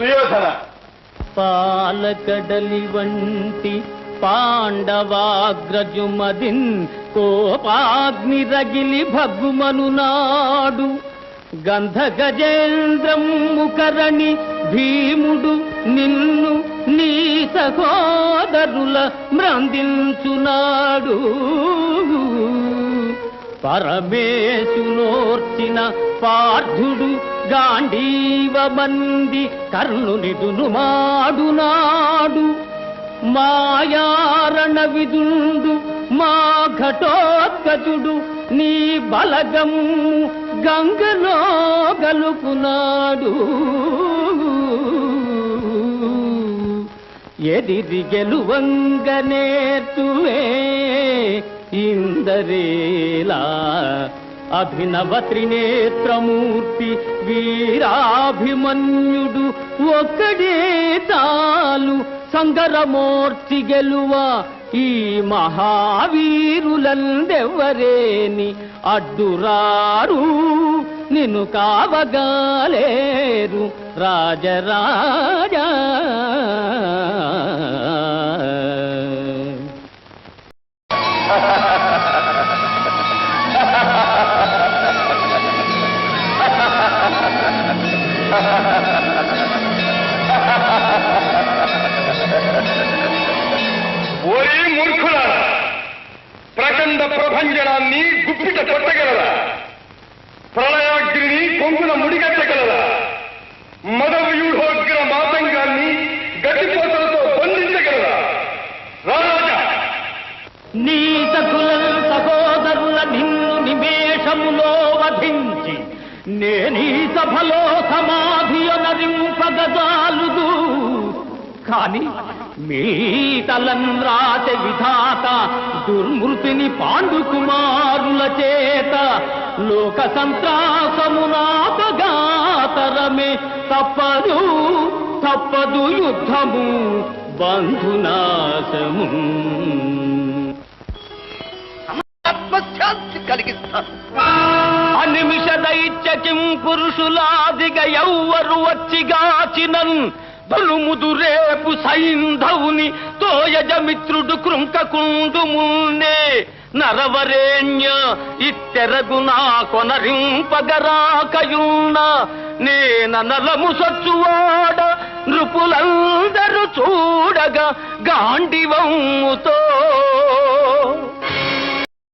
సుయోధన పాలకడలి వంటి పాండవాగ్రజుమదిన్ కోపాగ్ని రగిలి భగ్గుమను నాడు గంధగజేంద్రము కరణి భీముడు నిన్ను నీ సహోదరుల మ్రందించునాడు పరమేశునోర్చిన పార్థుడు గాంధీవమంది కర్ణునిదును మాడునాడు మాయారణ విదుండు మా ఘటోత్కచుడు నీ బలగము గంగలో గలుపునాడు ఎదిరి గెలువంగనేతువే ఇందరేలా అభినవ త్రినేత్రమూర్తి వీరాభిమన్యుడు ఒక్కడే తాలు సంగరమూర్తి గెలువ ఈ మహావీరులందెవ్వరేని అడ్డురారు నిన్ను కావగాలేరు రాజరాజా ఓరి మూర్ఖులారా, ప్రచండ ప్రభంజనాన్ని గుప్పిట కొట్టగలరా? ప్రళయాగ్నిని కొంగున ముడిగట్టగలరా? మదవ్యూఢోగ్ర మాతంగాన్ని గట్టిపోతలతో బంధించగలరా? రారాజా, నీ సకుల సహోదరుల నిన్ను నిమేషములో వధించి నేనీ సభలో సమాధియనరింపగజాలుదు కాని మీ తలంద్రాత విధాత దుర్మృతిని పాండుకుమారుల చేత లోక సంత్రాసమునాపగాతరమే తప్పదు తప్పదు యుద్ధము బంధునాశము ఆత్మశాంతి కలిగిస్తాను. అనిమిష దైత్యకిం పురుషులాదిగ ఎవ్వరు వచ్చిగాచినన్ బలుముదు రేపు సైంధవుని తోయజమిత్రుడు కృంకకుండు మున్నే నరవరేణ్య ఇత్తెరగునా కొనరింపగరాకయున్న నేననలము సచ్చువాడ నృపులందరూ చూడగా గాండివమ్ముతో